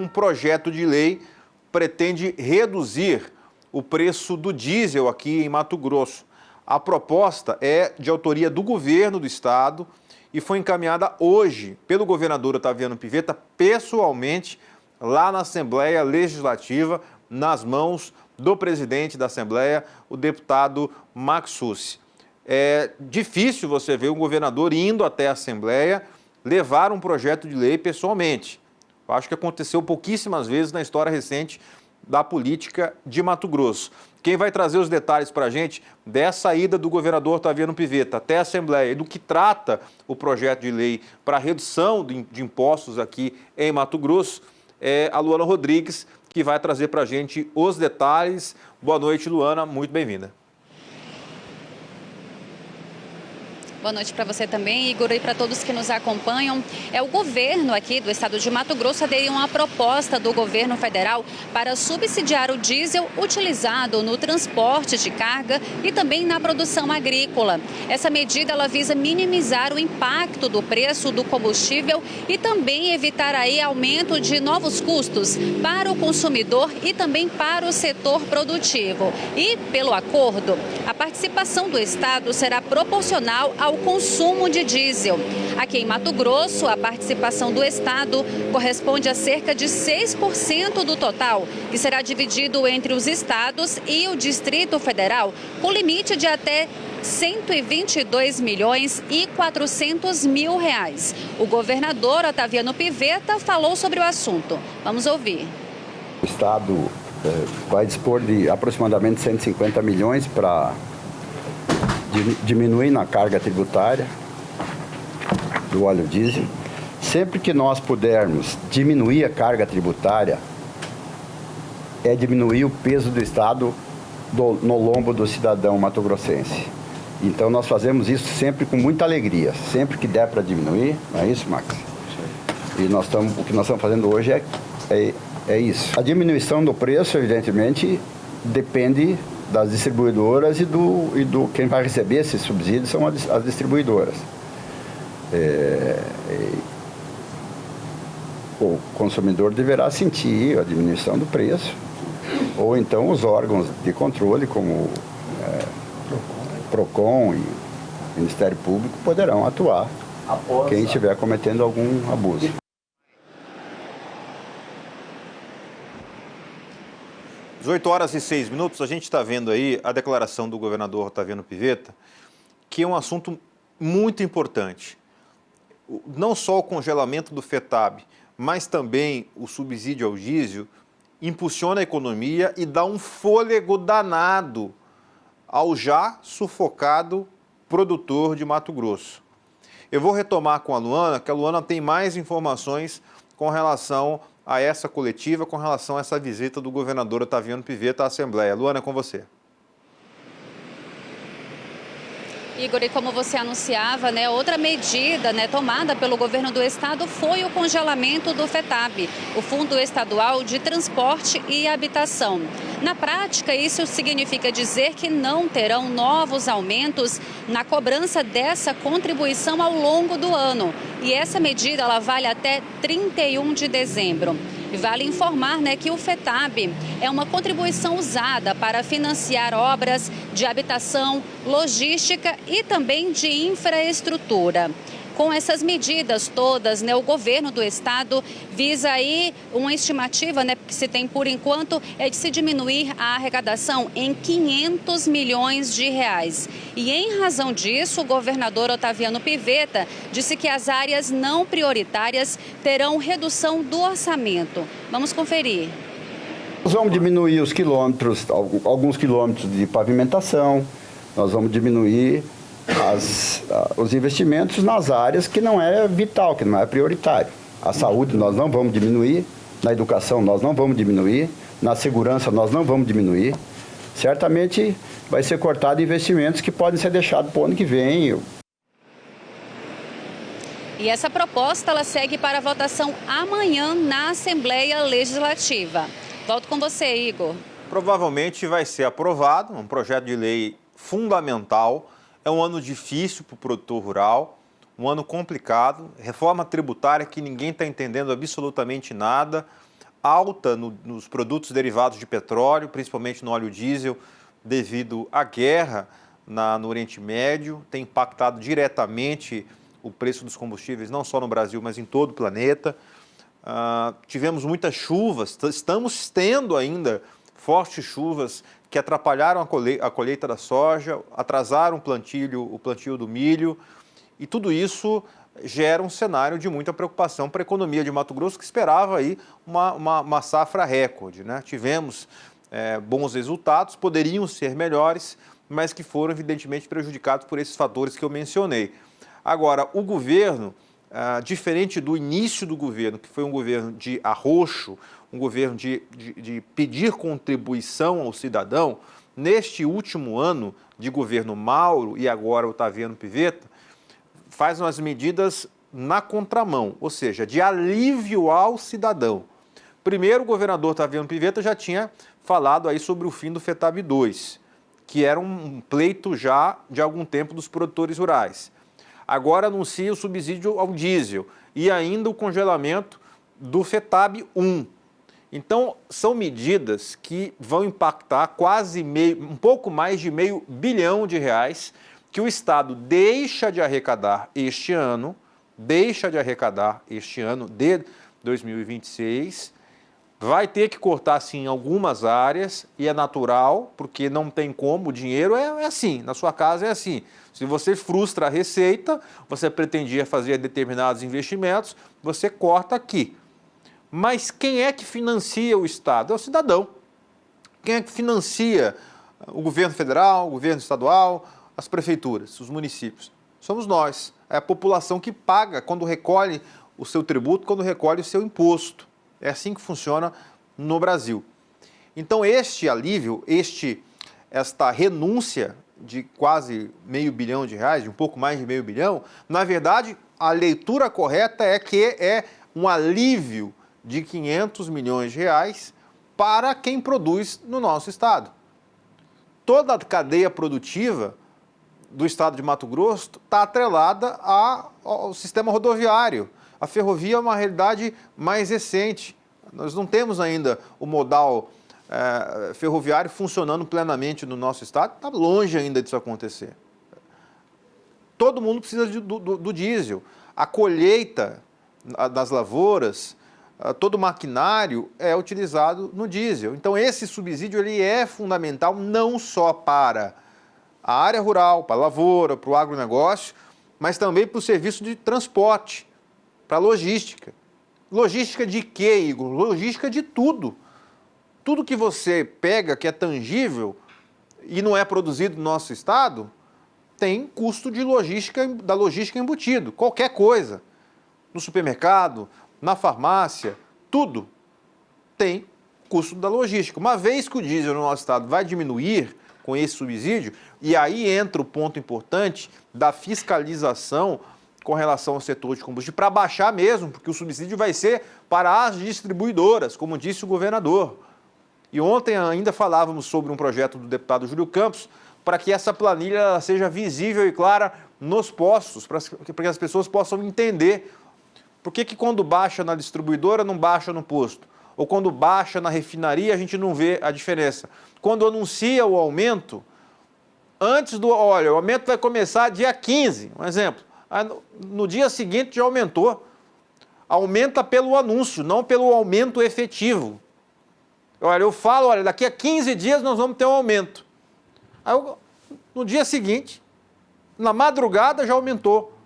um projeto de lei pretende reduzir o preço do diesel aqui em Mato Grosso. A proposta é de autoria do governo do estado e foi encaminhada hoje pelo governador Otaviano Pivetta pessoalmente lá na Assembleia Legislativa, nas mãos do presidente da Assembleia, o deputado Max Sussi. É difícil você ver um governador indo até a Assembleia levar um projeto de lei pessoalmente. Eu acho que aconteceu pouquíssimas vezes na história recente da política de Mato Grosso. Quem vai trazer os detalhes para a gente dessa ida do governador Otaviano Pivetta até a Assembleia e do que trata o projeto de lei para a redução de impostos aqui em Mato Grosso é a Luana Rodrigues, que vai trazer para a gente os detalhes. Boa noite, Luana, muito bem-vinda. Boa noite para você também, Igor, e para todos que nos acompanham. O governo aqui do estado de Mato Grosso aderiu a uma proposta do governo federal para subsidiar o diesel utilizado no transporte de carga e também na produção agrícola. Essa medida ela visa minimizar o impacto do preço do combustível e também evitar aí aumento de novos custos para o consumidor e também para o setor produtivo. E, pelo acordo, a participação do estado será proporcional ao consumo de diesel. Aqui em Mato Grosso, a participação do estado corresponde a cerca de 6% do total, que será dividido entre os estados e o Distrito Federal, com limite de até 122 milhões e 400 mil reais. O governador Otaviano Pivetta falou sobre o assunto. Vamos ouvir. O estado vai dispor de aproximadamente 150 milhões para diminuir na carga tributária do óleo diesel. Sempre que nós pudermos diminuir a carga tributária, é diminuir o peso do estado no lombo do cidadão mato-grossense. Então nós fazemos isso sempre com muita alegria, sempre que der para diminuir, não é isso, Max? E o que nós estamos fazendo hoje é isso. A diminuição do preço, evidentemente, depende das distribuidoras e do quem vai receber esses subsídios são as distribuidoras. O consumidor deverá sentir a diminuição do preço, ou então os órgãos de controle, como PROCON e Ministério Público, poderão atuar quem estiver cometendo algum abuso. 18h06, a gente está vendo aí a declaração do governador Otaviano Pivetta, que é um assunto muito importante. Não só o congelamento do FETAB, mas também o subsídio ao diesel, impulsiona a economia e dá um fôlego danado ao já sufocado produtor de Mato Grosso. Eu vou retomar com a Luana, que a Luana tem mais informações com relação a essa coletiva, com relação a essa visita do governador Otaviano Pivetta à Assembleia. Luana, é com você. Igor, e como você anunciava, outra medida tomada pelo governo do estado foi o congelamento do FETAB, o Fundo Estadual de Transporte e Habitação. Na prática, isso significa dizer que não terão novos aumentos na cobrança dessa contribuição ao longo do ano. E essa medida ela vale até 31 de dezembro. E vale informar que o FETAB é uma contribuição usada para financiar obras de habitação, logística e também de infraestrutura. Com essas medidas todas, o governo do estado visa aí uma estimativa, que se tem por enquanto, é de se diminuir a arrecadação em 500 milhões de reais. E em razão disso, o governador Otaviano Pivetta disse que as áreas não prioritárias terão redução do orçamento. Vamos conferir. Nós vamos diminuir os quilômetros, alguns quilômetros de pavimentação, nós vamos diminuir os investimentos nas áreas que não é vital, que não é prioritário. A saúde nós não vamos diminuir, na educação nós não vamos diminuir, na segurança nós não vamos diminuir. Certamente vai ser cortado investimentos que podem ser deixados para o ano que vem. E essa proposta ela segue para a votação amanhã na Assembleia Legislativa. Volto com você, Igor. Provavelmente vai ser aprovado, um projeto de lei fundamental. É um ano difícil para o produtor rural, um ano complicado, reforma tributária que ninguém está entendendo absolutamente nada, alta nos produtos derivados de petróleo, principalmente no óleo diesel, devido à guerra no Oriente Médio, tem impactado diretamente o preço dos combustíveis, não só no Brasil, mas em todo o planeta. Tivemos muitas chuvas, estamos tendo ainda fortes chuvas que atrapalharam a colheita da soja, atrasaram o plantio do milho, e tudo isso gera um cenário de muita preocupação para a economia de Mato Grosso, que esperava aí uma safra recorde, né? Tivemos bons resultados, poderiam ser melhores, mas que foram evidentemente prejudicados por esses fatores que eu mencionei. Agora, o governo, diferente do início do governo, que foi um governo de arroxo, um governo de pedir contribuição ao cidadão, neste último ano de governo Mauro e agora o Otaviano Pivetta, faz umas medidas na contramão, ou seja, de alívio ao cidadão. Primeiro, o governador Otaviano Pivetta já tinha falado aí sobre o fim do FETAB 2, que era um pleito já de algum tempo dos produtores rurais. Agora anuncia o subsídio ao diesel e ainda o congelamento do FETAB 1. Então, são medidas que vão impactar um pouco mais de R$500 bilhão que o Estado deixa de arrecadar este ano de 2026, vai ter que cortar, sim, algumas áreas, e é natural, porque não tem como, o dinheiro é assim, na sua casa é assim. Se você frustra a receita, você pretendia fazer determinados investimentos, você corta aqui. Mas quem é que financia o Estado? É o cidadão. Quem é que financia o governo federal, o governo estadual, as prefeituras, os municípios? Somos nós. É a população que paga quando recolhe o seu tributo, quando recolhe o seu imposto. É assim que funciona no Brasil. Então, este alívio, esta renúncia de quase R$500 bilhão, de um pouco mais de R$500 bilhão, na verdade, a leitura correta é que é um alívio de R$500 milhões para quem produz no nosso estado. Toda a cadeia produtiva do estado de Mato Grosso está atrelada ao sistema rodoviário. A ferrovia é uma realidade mais recente. Nós não temos ainda o modal ferroviário funcionando plenamente no nosso estado, está longe ainda disso acontecer. Todo mundo precisa do diesel. A colheita das lavouras, todo o maquinário é utilizado no diesel. Então, esse subsídio ele é fundamental não só para a área rural, para a lavoura, para o agronegócio, mas também para o serviço de transporte, para a logística. Logística de quê, Igor? Logística de tudo. Tudo que você pega, que é tangível e não é produzido no nosso estado, tem custo da logística embutido. Qualquer coisa. No supermercado, na farmácia, tudo tem custo da logística. Uma vez que o diesel no nosso estado vai diminuir com esse subsídio, e aí entra o ponto importante da fiscalização com relação ao setor de combustível, para baixar mesmo, porque o subsídio vai ser para as distribuidoras, como disse o governador. E ontem ainda falávamos sobre um projeto do deputado Júlio Campos, para que essa planilha seja visível e clara nos postos, para que as pessoas possam entender por que quando baixa na distribuidora não baixa no posto, ou quando baixa na refinaria a gente não vê a diferença. Quando anuncia o aumento, o aumento vai começar dia 15, um exemplo. No dia seguinte já aumentou. Aumenta pelo anúncio, não pelo aumento efetivo. Eu falo, daqui a 15 dias nós vamos ter um aumento. No dia seguinte, na madrugada já aumentou.